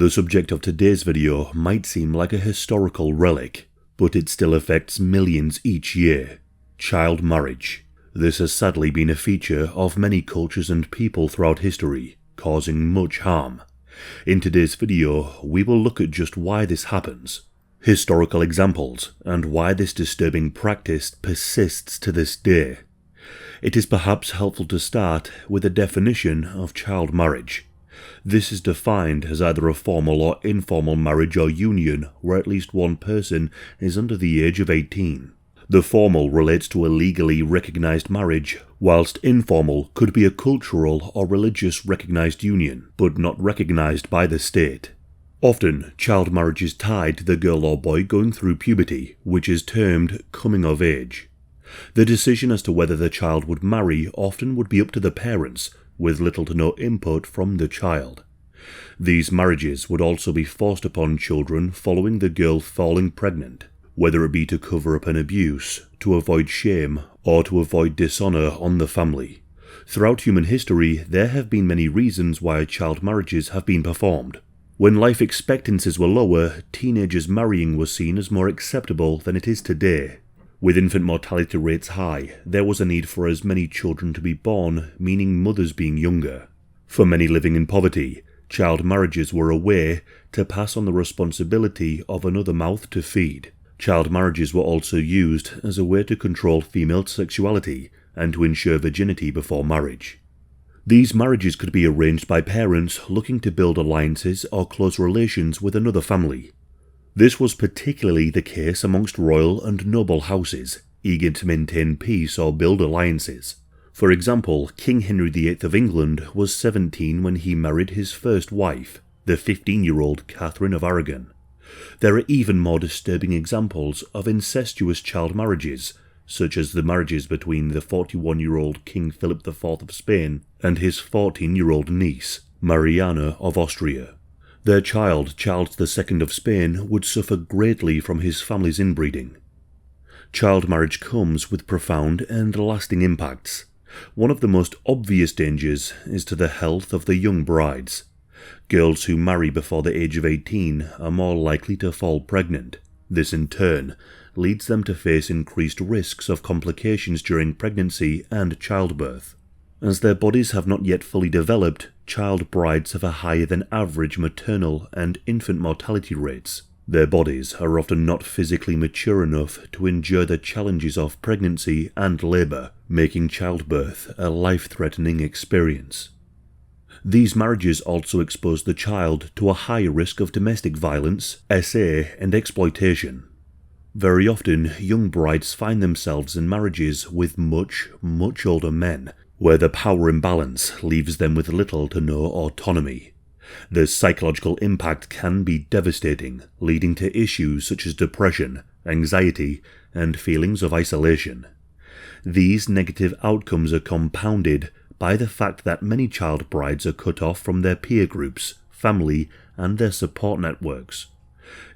The subject of today's video might seem like a historical relic, but it still affects millions each year. Child marriage. This has sadly been a feature of many cultures and people throughout history, causing much harm. In today's video, we will look at just why this happens, historical examples, and why this disturbing practice persists to this day. It is perhaps helpful to start with a definition of child marriage. This is defined as either a formal or informal marriage or union where at least one person is under the age of 18. The formal relates to a legally recognized marriage, whilst informal could be a cultural or religious recognized union, but not recognized by the state. Often, child marriage is tied to the girl or boy going through puberty, which is termed coming of age. The decision as to whether the child would marry often would be up to the parents, with little to no input from the child. These marriages would also be forced upon children following the girl falling pregnant, whether it be to cover up an abuse, to avoid shame, or to avoid dishonour on the family. Throughout human history, there have been many reasons why child marriages have been performed. When life expectancies were lower, teenagers marrying was seen as more acceptable than it is today. With infant mortality rates high, there was a need for as many children to be born, meaning mothers being younger. For many living in poverty, child marriages were a way to pass on the responsibility of another mouth to feed. Child marriages were also used as a way to control female sexuality and to ensure virginity before marriage. These marriages could be arranged by parents looking to build alliances or close relations with another family. This was particularly the case amongst royal and noble houses, eager to maintain peace or build alliances. For example, King Henry VIII of England was 17 when he married his first wife, the 15-year-old Catherine of Aragon. There are even more disturbing examples of incestuous child marriages, such as the marriages between the 41-year-old King Philip IV of Spain and his 14-year-old niece, Mariana of Austria. Their child, Charles II of Spain, would suffer greatly from his family's inbreeding. Child marriage comes with profound and lasting impacts. One of the most obvious dangers is to the health of the young brides. Girls who marry before the age of 18 are more likely to fall pregnant. This in turn leads them to face increased risks of complications during pregnancy and childbirth. As their bodies have not yet fully developed, child brides have a higher than average maternal and infant mortality rates. Their bodies are often not physically mature enough to endure the challenges of pregnancy and labour, making childbirth a life-threatening experience. These marriages also expose the child to a higher risk of domestic violence, SA, and exploitation. Very often, young brides find themselves in marriages with much older men, where the power imbalance leaves them with little to no autonomy. The psychological impact can be devastating, leading to issues such as depression, anxiety, and feelings of isolation. These negative outcomes are compounded by the fact that many child brides are cut off from their peer groups, family, and their support networks.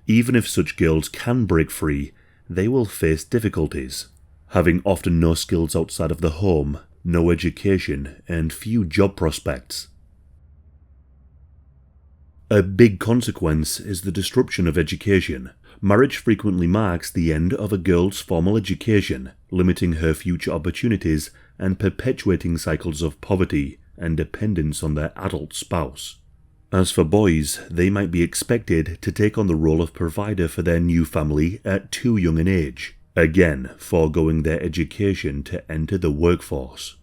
Even if such girls can break free, they will face difficulties. Having often no skills outside of the home, no education, and few job prospects. A big consequence is the disruption of education. Marriage frequently marks the end of a girl's formal education, limiting her future opportunities and perpetuating cycles of poverty and dependence on their adult spouse. As for boys, they might be expected to take on the role of provider for their new family at too young an age, again foregoing their education to enter the workforce.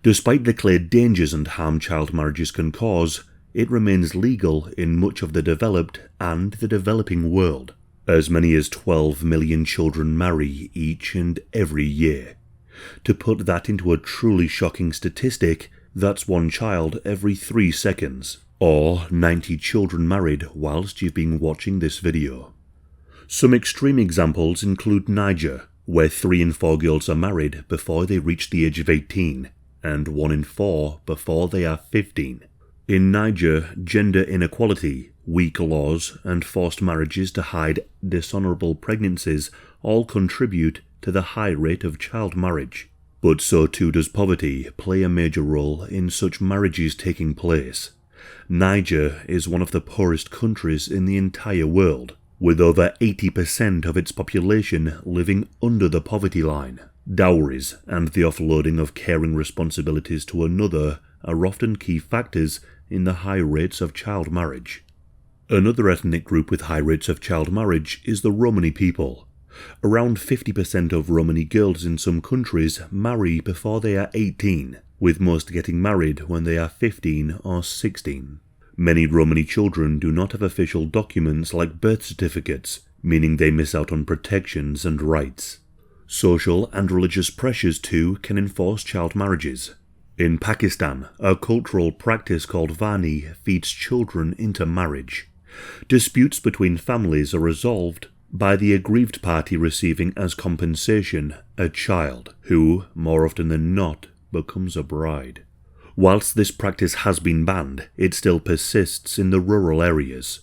Despite the clear dangers and harm child marriages can cause, it remains legal in much of the developed and the developing world. As many as 12 million children marry each and every year. To put that into a truly shocking statistic, that's one child every 3 seconds, or 90 children married whilst you've been watching this video. Some extreme examples include Niger, where 3 in 4 girls are married before they reach the age of 18, and 1 in 4 before they are 15. In Niger, gender inequality, weak laws, and forced marriages to hide dishonourable pregnancies all contribute to the high rate of child marriage. But so too does poverty play a major role in such marriages taking place. Niger is one of the poorest countries in the entire world, with over 80% of its population living under the poverty line. Dowries and the offloading of caring responsibilities to another are often key factors in the high rates of child marriage. Another ethnic group with high rates of child marriage is the Romani people. Around 50% of Romani girls in some countries marry before they are 18, with most getting married when they are 15 or 16. Many Romani children do not have official documents like birth certificates, meaning they miss out on protections and rights. Social and religious pressures too can enforce child marriages. In Pakistan, a cultural practice called Vani feeds children into marriage. Disputes between families are resolved by the aggrieved party receiving as compensation a child, who, more often than not, becomes a bride. Whilst this practice has been banned, it still persists in the rural areas.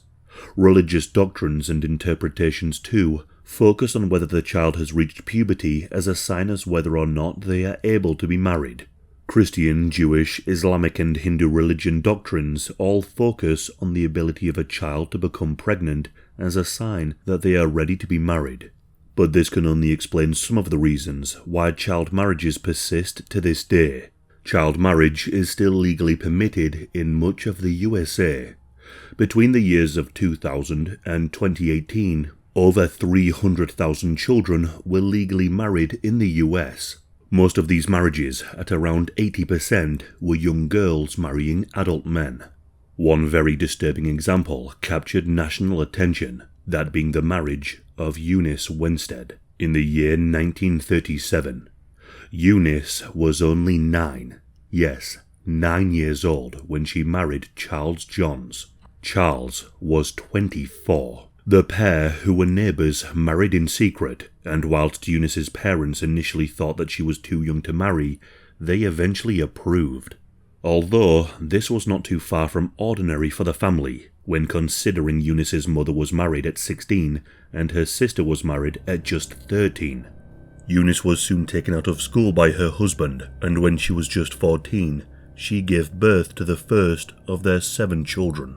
Religious doctrines and interpretations too focus on whether the child has reached puberty as a sign as whether or not they are able to be married. Christian, Jewish, Islamic and Hindu religion doctrines all focus on the ability of a child to become pregnant as a sign that they are ready to be married. But this can only explain some of the reasons why child marriages persist to this day. Child marriage is still legally permitted in much of the USA. Between the years of 2000 and 2018, over 300,000 children were legally married in the US. Most of these marriages, at around 80%, were young girls marrying adult men. One very disturbing example captured national attention, that being the marriage of Eunice Winstead in the year 1937. Eunice was only 9 years old when she married Charles Johns. Charles was 24. The pair, who were neighbours, married in secret, and whilst Eunice's parents initially thought that she was too young to marry, they eventually approved. Although this was not too far from ordinary for the family, when considering Eunice's mother was married at 16 and her sister was married at just 13. Eunice was soon taken out of school by her husband, and when she was just 14, she gave birth to the first of their 7 children.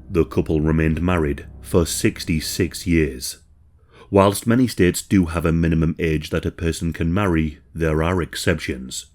The couple remained married for 66 years. Whilst many states do have a minimum age that a person can marry, there are exceptions.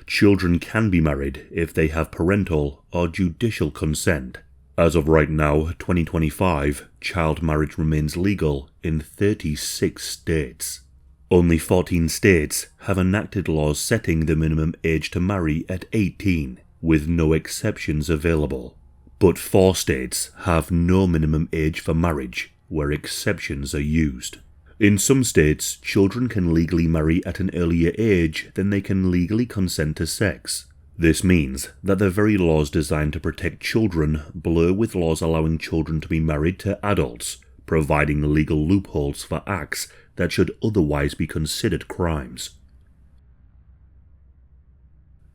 Children can be married if they have parental or judicial consent. As of right now, 2025, child marriage remains legal in 36 states. Only 14 states have enacted laws setting the minimum age to marry at 18, with no exceptions available. But 4 states have no minimum age for marriage, where exceptions are used. In some states, children can legally marry at an earlier age than they can legally consent to sex. This means that the very laws designed to protect children blur with laws allowing children to be married to adults, providing legal loopholes for acts that should otherwise be considered crimes.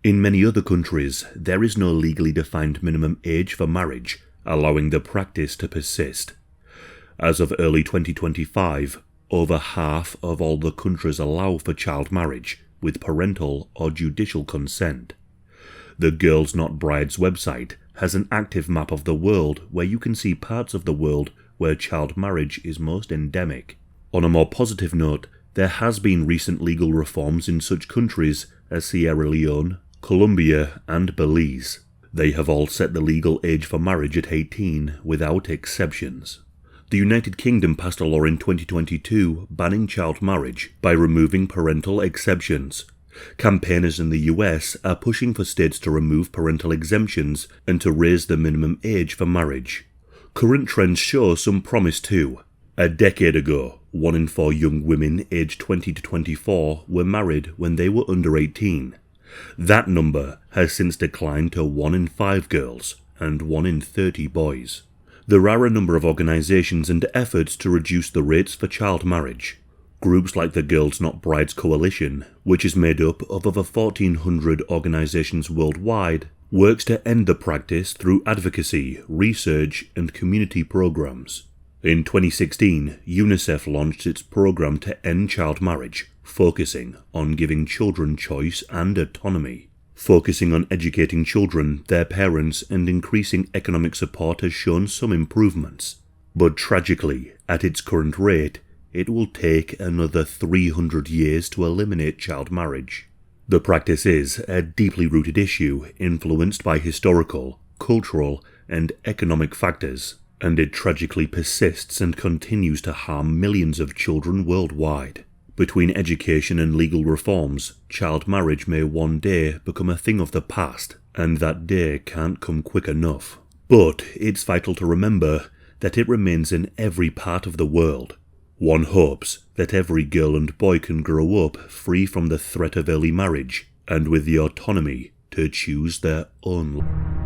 In many other countries, there is no legally defined minimum age for marriage, allowing the practice to persist. As of early 2025, over half of all the countries allow for child marriage, with parental or judicial consent. The Girls Not Brides website has an active map of the world where you can see parts of the world where child marriage is most endemic. On a more positive note, there has been recent legal reforms in such countries as Sierra Leone, Colombia, and Belize. They have all set the legal age for marriage at 18 without exceptions. The United Kingdom passed a law in 2022 banning child marriage by removing parental exceptions. Campaigners in the US are pushing for states to remove parental exemptions and to raise the minimum age for marriage. Current trends show some promise too. A decade ago, 1 in 4 young women aged 20 to 24 were married when they were under 18. That number has since declined to 1 in 5 girls and 1 in 30 boys. There are a number of organisations and efforts to reduce the rates for child marriage. Groups like the Girls Not Brides Coalition, which is made up of over 1,400 organisations worldwide, works to end the practice through advocacy, research and community programmes. In 2016, UNICEF launched its programme to end child marriage, focusing on giving children choice and autonomy. Focusing on educating children, their parents, and increasing economic support has shown some improvements. But tragically, at its current rate, it will take another 300 years to eliminate child marriage. The practice is a deeply rooted issue influenced by historical, cultural, and economic factors, and it tragically persists and continues to harm millions of children worldwide. Between education and legal reforms, child marriage may one day become a thing of the past, and that day can't come quick enough. But it's vital to remember that it remains in every part of the world. One hopes that every girl and boy can grow up free from the threat of early marriage, and with the autonomy to choose their own life.